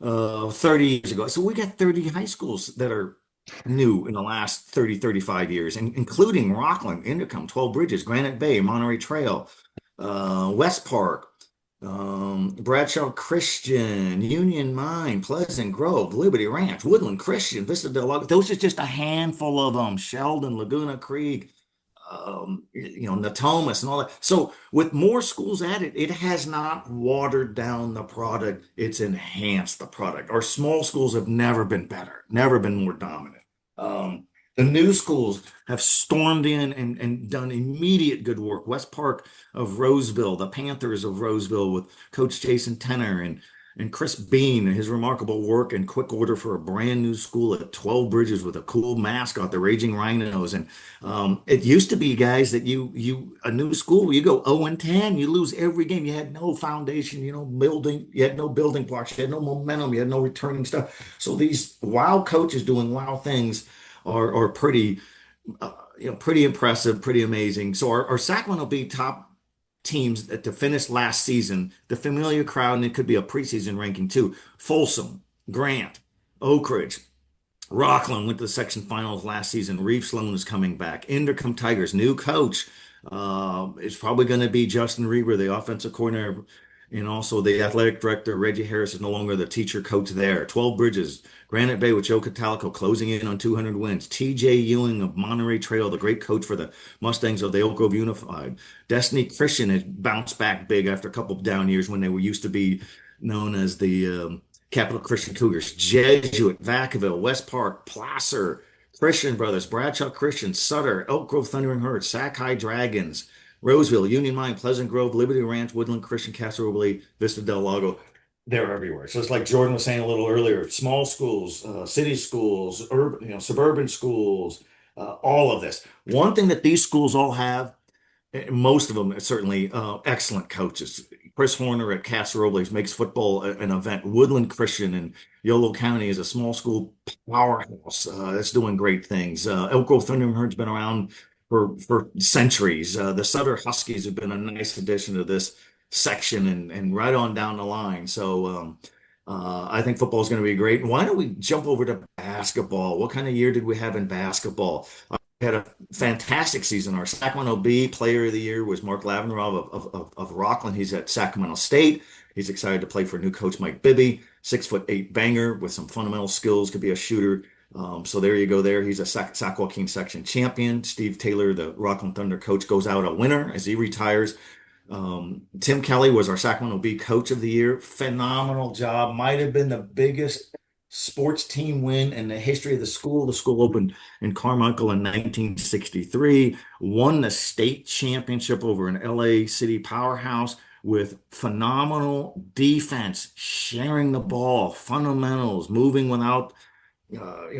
30 years ago. So we got 30 high schools that are new in the last 30, 35 years, including Rockland, Intercom, 12 Bridges, Granite Bay, Monterey Trail, West Park. Bradshaw Christian, Union Mine, Pleasant Grove, Liberty Ranch, Woodland Christian, Vista del Lago. Those are just a handful of them. Sheldon, Laguna Creek, Natomas and all that. So with more schools added, it has not watered down the product. It's enhanced the product. Our small schools have never been better, never been more dominant. Um, the new schools have stormed in and done immediate good work. West Park of Roseville, the Panthers of Roseville with Coach Jason Tenner and Chris Bean and his remarkable work in quick order for a brand new school at 12 Bridges with a cool mascot, the Raging Rhinos. And it used to be, guys, that you a new school, you go 0 and 10, you lose every game. You had no foundation, building, you had no building blocks, you had no momentum, you had no returning stuff. So these wow coaches doing wow things are pretty pretty impressive, pretty amazing. So our Sacramento Bee top teams to finish last season, the familiar crowd, and it could be a preseason ranking too. Folsom, Grant, Oak Ridge, Rockland went to the section finals last season. Reeve Sloan is coming back. Inderkum Tigers, new coach. It's probably going to be Justin Reber, the offensive coordinator, and also the athletic director. Reggie Harris is no longer the teacher coach there. 12 Bridges, Granite Bay with Joe Catalico closing in on 200 wins. TJ Ewing of Monterey Trail, the great coach for the Mustangs of the Oak Grove Unified. Destiny Christian has bounced back big after a couple of down years when they were used to be known as the Capital Christian Cougars. Jesuit, Vacaville, West Park, Placer, Christian Brothers, Bradshaw Christian, Sutter, Elk Grove Thundering Herd, Sac Dragons, Roseville, Union Mine, Pleasant Grove, Liberty Ranch, Woodland Christian, Casa Roble, Vista del Lago. They're everywhere. So it's like Jordan was saying a little earlier, small schools, city schools, urban, suburban schools, all of this. One thing that these schools all have, most of them certainly excellent coaches. Chris Horner at Casa Robles makes football an event. Woodland Christian in Yolo County is a small school powerhouse that's doing great things. Elk Grove Thundering Herd's been around for centuries. The Sutter Huskies have been a nice addition to this section and right on down the line. So I think football is going to be great. Why don't we jump over to basketball? What kind of year did we have in basketball? Had a fantastic season. Our Sacramento Bee Player of the Year was Mark Lavinrov of Rockland. He's at Sacramento State. He's excited to play for new coach Mike Bibby, 6'8" banger with some fundamental skills, could be a shooter. So there you go. There, he's a Sac Joaquin section champion. Steve Taylor, the Rockland Thunder coach, goes out a winner as he retires. Tim Kelly was our Sacramento Bee Coach of the Year. Phenomenal job. Might have been the biggest sports team win in the history of the school. The school opened in Carmichael in 1963, won the state championship over an LA City powerhouse with phenomenal defense, sharing the ball, fundamentals, moving without,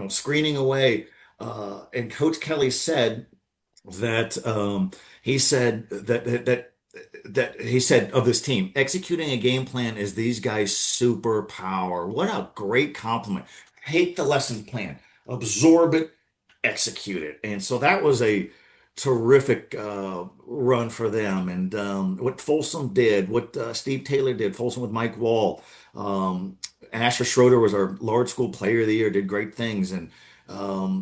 screening away. And Coach Kelly said that he said that he said of this team, executing a game plan is these guys' superpower. What a great compliment. Take the lesson plan, absorb it, execute it. And so that was a terrific run for them. And what Folsom did, what Steve Taylor did, Folsom with Mike Wall. Asher Schroeder was our large school player of the year, did great things. And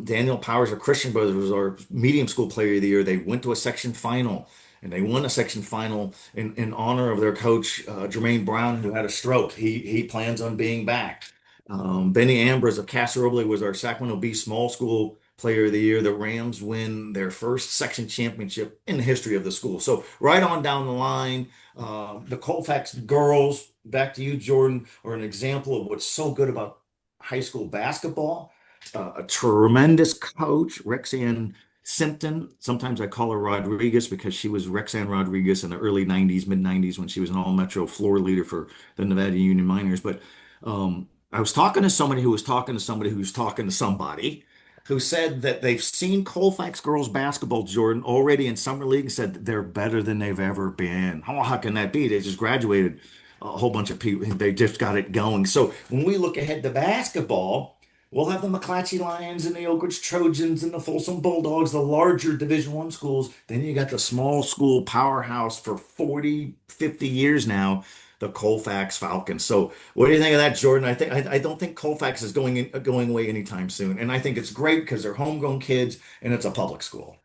Daniel Powers of Christian Brothers was our medium school player of the year. They went to a section final and they won a section final in honor of their coach, Jermaine Brown, who had a stroke. He plans on being back. Benny Ambrose of Casa Roble was our Sacramento Bee Small School Player of the Year. The Rams win their first section championship in the history of the school. So right on down the line, the Colfax girls, back to you, Jordan, are an example of what's so good about high school basketball. A tremendous coach, Rexanne Simpton. Sometimes I call her Rodriguez because she was Rexanne Rodriguez in the early 90s, mid 90s when she was an all metro floor leader for the Nevada Union Miners. But I was talking to somebody who was talking to somebody who's talking to somebody who said that they've seen Colfax girls basketball, Jordan, already in summer league and said that they're better than they've ever been. How can that be? They just graduated a whole bunch of people. They just got it going. So when we look ahead to basketball, we'll have the McClatchy Lions and the Oak Ridge Trojans and the Folsom Bulldogs, the larger Division One schools. Then you got the small school powerhouse for 40, 50 years now, the Colfax Falcons. So what do you think of that, Jordan? I don't think Colfax is going away anytime soon. And I think it's great because they're homegrown kids and it's a public school.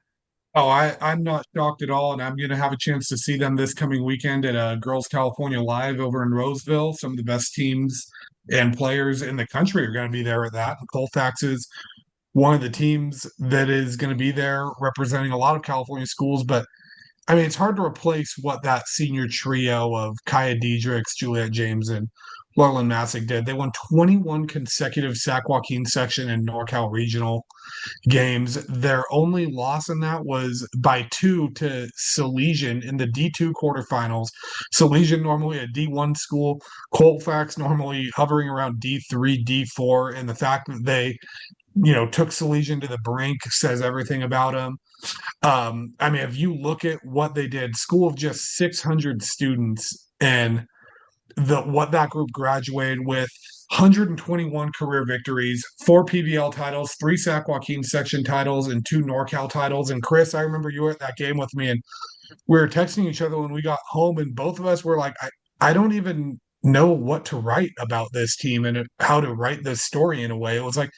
Oh, I'm not shocked at all, and I'm going to have a chance to see them this coming weekend at Girls California Live over in Roseville. Some of the best teams and players in the country are going to be there at that. And Colfax is one of the teams that is going to be there representing a lot of California schools. But I mean, it's hard to replace what that senior trio of Kaya Diedrichs, Juliet James, and Lauren Massick did. They won 21 consecutive Sac Joaquin section and NorCal regional games. Their only loss in that was by 2 to Salesian in the D2 quarterfinals. Salesian normally a D1 school, Colfax normally hovering around D3, D4, and the fact that they took Salesian to the brink says everything about them. I mean, if you look at what they did, school of just 600 students, and what that group graduated with 121 career victories, 4 PBL titles, 3 Sac Joaquin section titles, and 2 NorCal titles. And Chris, I remember you were at that game with me, and we were texting each other when we got home, and both of us were like, I don't even know what to write about this team and how to write this story in a way. It was like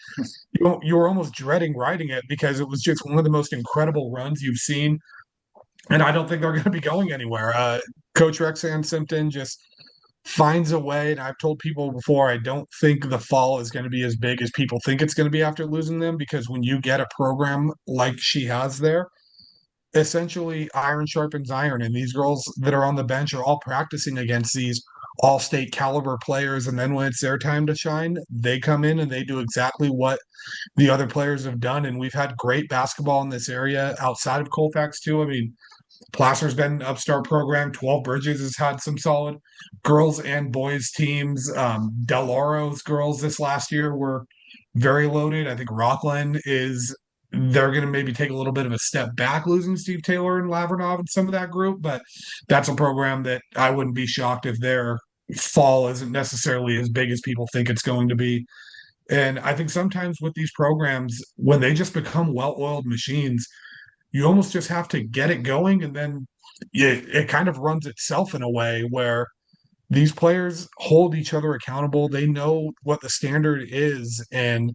you were almost dreading writing it because it was just one of the most incredible runs you've seen. And I don't think they're going to be going anywhere. Coach Rexan Simpson just finds a way. And I've told people before, I don't think the fall is going to be as big as people think it's going to be after losing them, because when you get a program like she has there, essentially iron sharpens iron. And these girls that are on the bench are all practicing against these all state caliber players. And then when it's their time to shine, they come in and they do exactly what the other players have done. And we've had great basketball in this area outside of Colfax, too. I mean, Placer's been an upstart program. 12 Bridges has had some solid girls and boys teams. Del Oro's girls this last year were very loaded. I think Rockland they're going to maybe take a little bit of a step back losing Steve Taylor and Lavernov and some of that group, but that's a program that I wouldn't be shocked if their fall isn't necessarily as big as people think it's going to be. And I think sometimes with these programs, when they just become well-oiled machines, you almost just have to get it going, and then it kind of runs itself in a way where these players hold each other accountable. They know what the standard is. And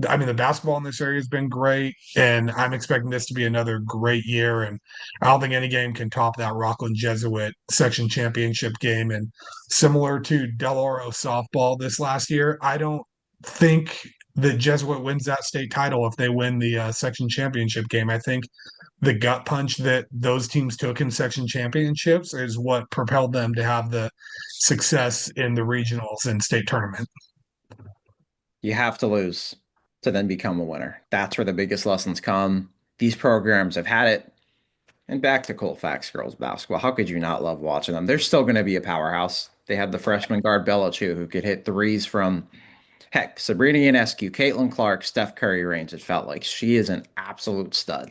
I mean, the basketball in this area has been great, and I'm expecting this to be another great year. And I don't think any game can top that Rockland Jesuit section championship game. And similar to Del Oro softball this last year, I don't think that Jesuit wins that state title if they win the section championship game. I think the gut punch that those teams took in section championships is what propelled them to have the success in the regionals and state tournament. You have to lose to then become a winner. That's where the biggest lessons come. These programs have had it. And back to Colfax girls basketball. How could you not love watching them? They're still going to be a powerhouse. They had the freshman guard Bella Chu, who could hit threes from, heck, Sabrina Ionescu, Caitlin Clark, Steph Curry range. It felt like she is an absolute stud.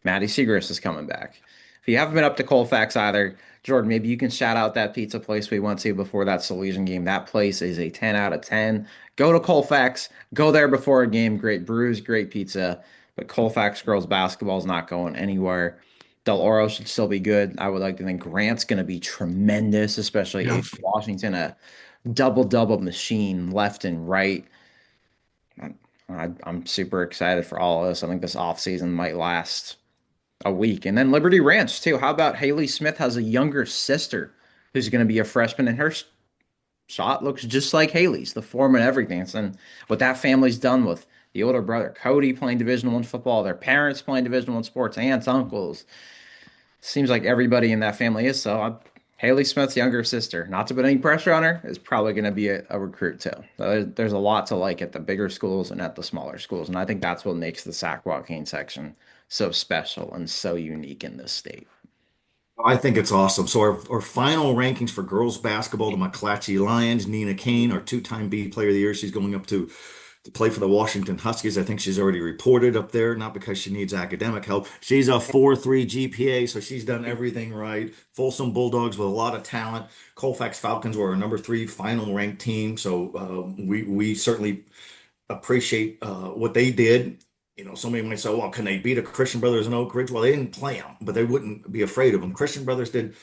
Maddie Segrist is coming back. If you haven't been up to Colfax either, Jordan, maybe you can shout out that pizza place we went to before that Salesian game. That place is a 10 out of 10. Go to Colfax. Go there before a game. Great brews, great pizza. But Colfax girls basketball is not going anywhere. Del Oro should still be good. I would like to think Grant's going to be tremendous, especially Yeah. Ace Washington, a double-double machine left and right. I'm super excited for all of this. I think this offseason might last a week. And then Liberty Ranch, too. How about Haley Smith has a younger sister who's going to be a freshman, and her shot looks just like Haley's, the form and everything. And what that family's done with the older brother Cody playing Division I football, their parents playing Division I sports, aunts, uncles. Seems like everybody in that family is so. Haley Smith's younger sister, not to put any pressure on her, is probably going to be a recruit too. So there's a lot to like at the bigger schools and at the smaller schools, and I think that's what makes the Sac Joaquin section so special and so unique in this state. I think it's awesome. So our final rankings for girls basketball, the McClatchy Lions, Nina Kane, our two-time B Player of the Year. She's going up to play for the Washington Huskies. I think she's already reported up there, not because she needs academic help. She's a 4.3 GPA, so she's done everything right. Folsom Bulldogs with a lot of talent. Colfax Falcons were our number 3 final ranked team, so we certainly appreciate what they did. Somebody might say, well, can they beat a Christian Brothers in Oak Ridge? Well, they didn't play them, but they wouldn't be afraid of them. Christian Brothers did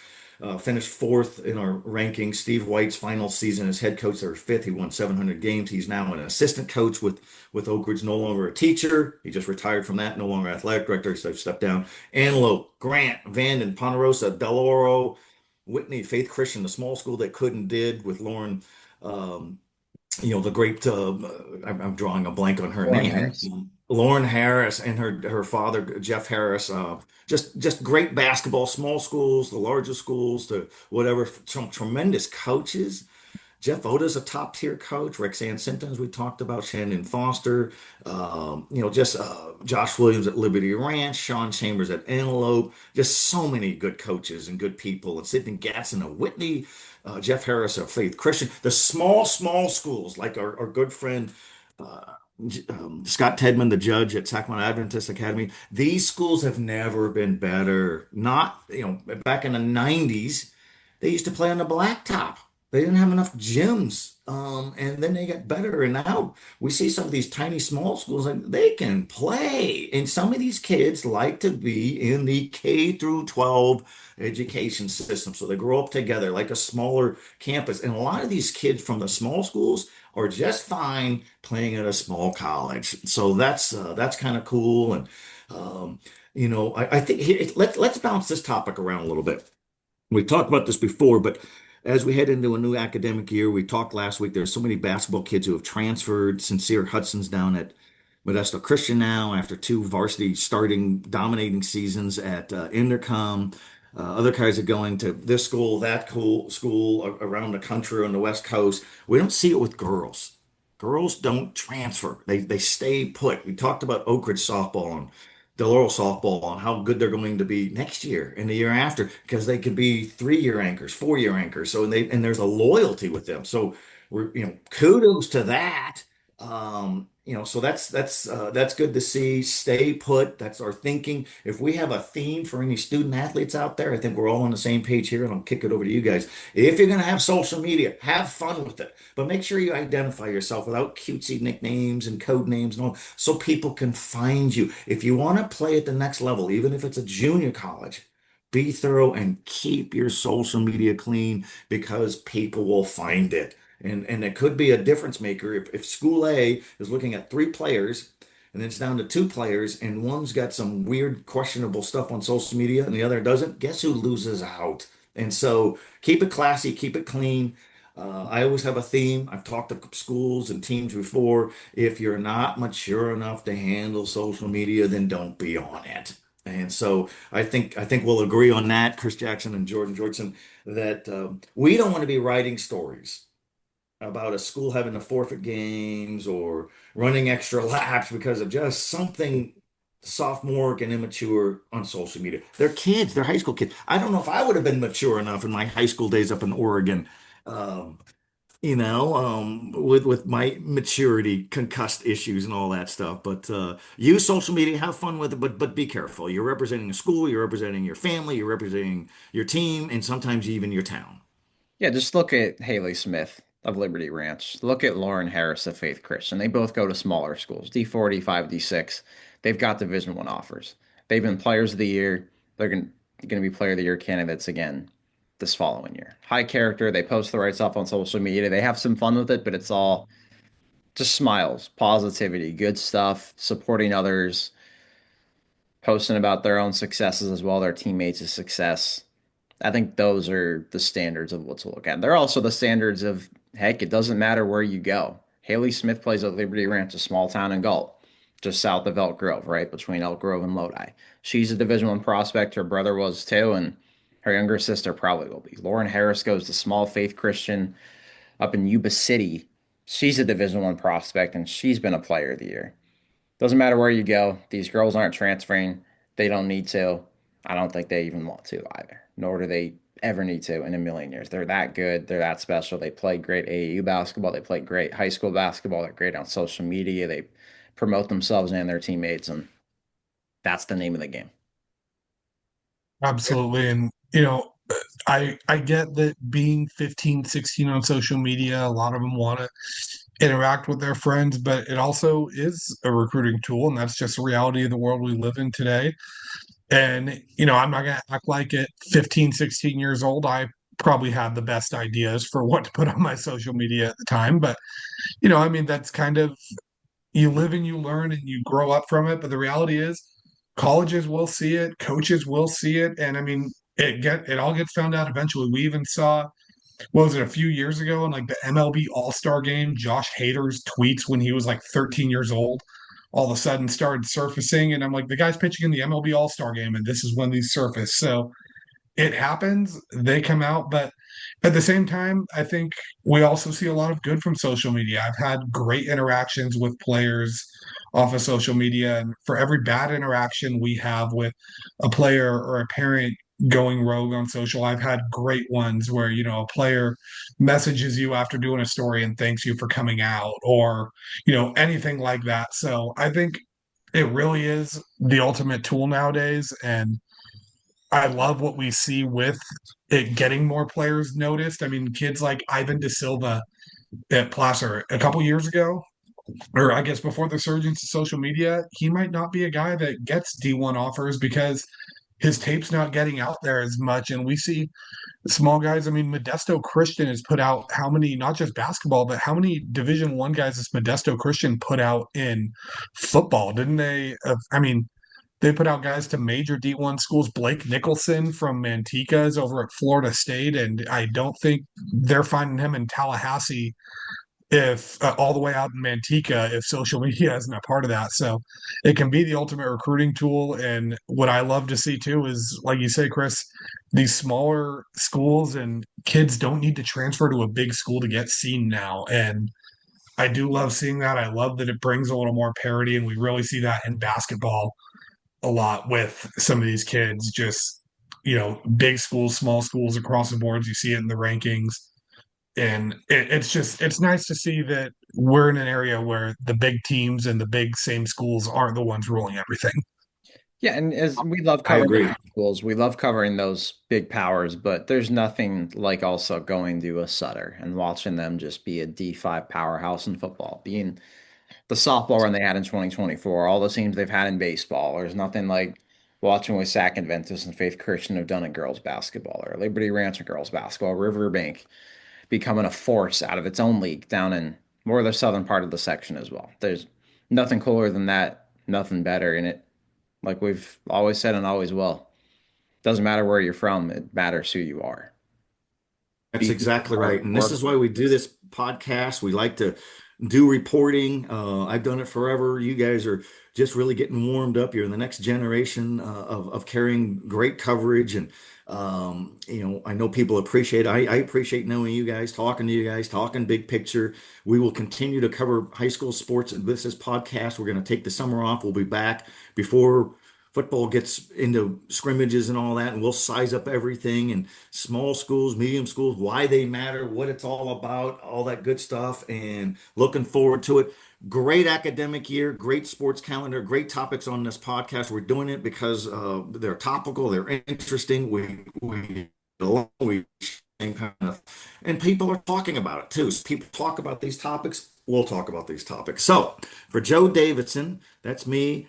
finished fourth in our rankings. Steve White's final season as head coach, they were fifth. He won 700 games. He's now an assistant coach with Oak Ridge, no longer a teacher. He just retired from that, no longer athletic director, so stepped down. Antelope, Grant, Vanden, Ponderosa, Del Oro, Whitney, Faith Christian, the small school that couldn't did with Lauren, um, the great, I'm drawing a blank on her Lauren name. Harris. Lauren Harris and her father, Jeff Harris, just great basketball, small schools, the largest schools, to whatever, some tremendous coaches. Jeff Oda's a top tier coach. Rexanne Simpkins, we talked about, Shannon Foster, just Josh Williams at Liberty Ranch, Sean Chambers at Antelope, just so many good coaches and good people. And Sidney Gatson of Whitney, Jeff Harris of Faith Christian. The small schools, like our good friend uh, Scott Tedman, the judge at Sacramento Adventist Academy. These schools have never been better. Not, back in the 90s, they used to play on the blacktop. They didn't have enough gyms. And then they get better. And now we see some of these tiny small schools, like they can play. And some of these kids like to be in the K through 12 education system. So they grow up together like a smaller campus. And a lot of these kids from the small schools are just fine playing at a small college. So that's kind of cool. And I think let's bounce this topic around a little bit. We talked about this before, but as we head into a new academic year, we talked last week, there's so many basketball kids who have transferred. Sincere Hudson's down at Modesto Christian now after two varsity starting dominating seasons at Intercom. Other guys are going to this school, that cool school around the country on the West Coast. We don't see it with girls. Girls don't transfer. They stay put. We talked about Oak Ridge softball and Del Oro softball and how good they're going to be next year and the year after because they could be 3-year anchors, 4-year anchors. So and there's a loyalty with them. So we're kudos to that. So that's good to see. Stay put. That's our thinking. If we have a theme for any student athletes out there, I think we're all on the same page here, and I'll kick it over to you guys. If you're going to have social media, have fun with it, but make sure you identify yourself without cutesy nicknames and code names and all, so people can find you. If you want to play at the next level, even if it's a junior college, be thorough and keep your social media clean because people will find it. And it could be a difference maker if school A is looking at 3 players and it's down to 2 players and one's got some weird questionable stuff on social media and the other doesn't, guess who loses out? And so keep it classy, keep it clean. I always have a theme. I've talked to schools and teams before. If you're not mature enough to handle social media, then don't be on it. And so I think we'll agree on that, Chris Jackson and Jordan Georgeson, that we don't want to be writing stories about a school having to forfeit games or running extra laps because of just something sophomoric and immature on social media. They're kids, they're high school kids. I don't know if I would have been mature enough in my high school days up in Oregon, um, with my maturity, concussed issues and all that stuff. But use social media, have fun with it, but be careful. You're representing a school, you're representing your family, you're representing your team, and sometimes even your town. Yeah, just look at Haley Smith of Liberty Ranch. Look at Lauren Harris of Faith Christian. They both go to smaller schools, D4, D5, D6. They've got Division One offers. They've been Players of the Year. They're going to be Player of the Year candidates again this following year. High character. They post the right stuff on social media. They have some fun with it, but it's all just smiles, positivity, good stuff, supporting others, posting about their own successes as well, their teammates' success. I think those are the standards of what to look at. They're also the standards of, heck, it doesn't matter where you go. Haley Smith plays at Liberty Ranch, a small town in Galt, just south of Elk Grove, right between Elk Grove and Lodi. She's a Division One prospect. Her brother was too, and her younger sister probably will be. Lauren Harris goes to small faith Christian up in Yuba City. She's a Division One prospect, and she's been a Player of the Year. Doesn't matter where you go. These girls aren't transferring. They don't need to. I don't think they even want to either, nor do they ever need to in a million years. They're that good. They're that special. They play great AAU basketball. They play great high school basketball. They're great on social media. They promote themselves and their teammates, and that's the name of the game. Absolutely. And, I get that being 15, 16 on social media, a lot of them want to interact with their friends, but it also is a recruiting tool, and that's just the reality of the world we live in today. And, I'm not going to act like at 15, 16 years old, I probably had the best ideas for what to put on my social media at the time. But, I mean, that's kind of, you live and you learn and you grow up from it. But the reality is, colleges will see it, coaches will see it. And I mean, it all gets found out eventually. We even saw, what was it, a few years ago in like the MLB All-Star game, Josh Hader's tweets when he was like 13 years old all of a sudden started surfacing. And I'm like, the guy's pitching in the MLB All-Star game, and this is when these surface. So it happens, they come out. But at the same time, I think we also see a lot of good from social media. I've had great interactions with players off of social media. And for every bad interaction we have with a player or a parent going rogue on social, I've had great ones where, a player messages you after doing a story and thanks you for coming out, or, anything like that. So I think it really is the ultimate tool nowadays. And I love what we see with it getting more players noticed. I mean, kids like Ivan De Silva at Placer a couple years ago, or I guess before the surge into social media, he might not be a guy that gets D1 offers because his tape's not getting out there as much. And we see small guys. I mean, Modesto Christian has put out how many, not just basketball, but how many Division I guys has Modesto Christian put out in football? Didn't they? I mean, they put out guys to major D1 schools. Blake Nicholson from Manteca is over at Florida State, and I don't think they're finding him in Tallahassee if all the way out in Manteca if social media isn't a part of that. So it can be the ultimate recruiting tool. And what I love to see too is, like you say, Chris, these smaller schools and kids don't need to transfer to a big school to get seen now. And I do love seeing that. I love that it brings a little more parity, and we really see that in basketball a lot with some of these kids. Just, big schools, small schools across the boards. You see it in the rankings. And it's nice to see that we're in an area where the big teams and the big same schools aren't the ones ruling everything. Yeah, and as we love I covering the agree. big schools, we love covering those big powers, but there's nothing like also going to a Sutter and watching them just be a D5 powerhouse in football, being the softball run they had in 2024, all the teams they've had in baseball. There's nothing like watching what Sac Adventist and Faith Christian have done in girls basketball, or Liberty Ranch in girls basketball, Riverbank becoming a force out of its own league down in more of the southern part of the section as well. There's nothing cooler than that, nothing better in it. Like we've always said and always will. Doesn't matter where you're from, it matters who you are. That's Be who you exactly are, right. And this work is why hard. we do this podcast. We like to do reporting. I've done it forever. You guys are just really getting warmed up. You're in the next generation of carrying great coverage. And, I know people appreciate, I appreciate knowing you guys, talking to you guys, talking big picture. We will continue to cover high school sports. And this is podcast. We're going to take the summer off. We'll be back before football gets into scrimmages and all that, and we'll size up everything and small schools, medium schools, why they matter, what it's all about, all that good stuff, and looking forward to it. Great academic year, great sports calendar, great topics on this podcast. We're doing it because they're topical, they're interesting. We kind of, and people are talking about it too. So people talk about these topics. We'll talk about these topics. So for Joe Davidson, that's me,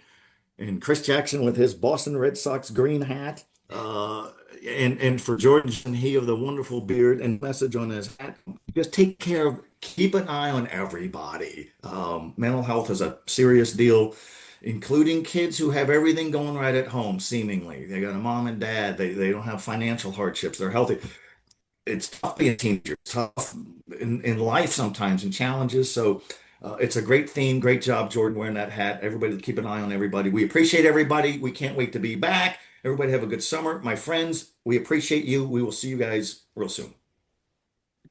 and Chris Jackson with his Boston Red Sox green hat. And for Georgeson, he of the wonderful beard and message on his hat. Just take care of, keep an eye on everybody. Mental health is a serious deal, including kids who have everything going right at home, seemingly. They got a mom and dad, they don't have financial hardships, they're healthy. It's tough being a teenager, it's tough in life sometimes and challenges. So it's a great theme. Great job, Jordan, wearing that hat. Everybody, keep an eye on everybody. We appreciate everybody. We can't wait to be back. Everybody have a good summer. My friends, we appreciate you. We will see you guys real soon.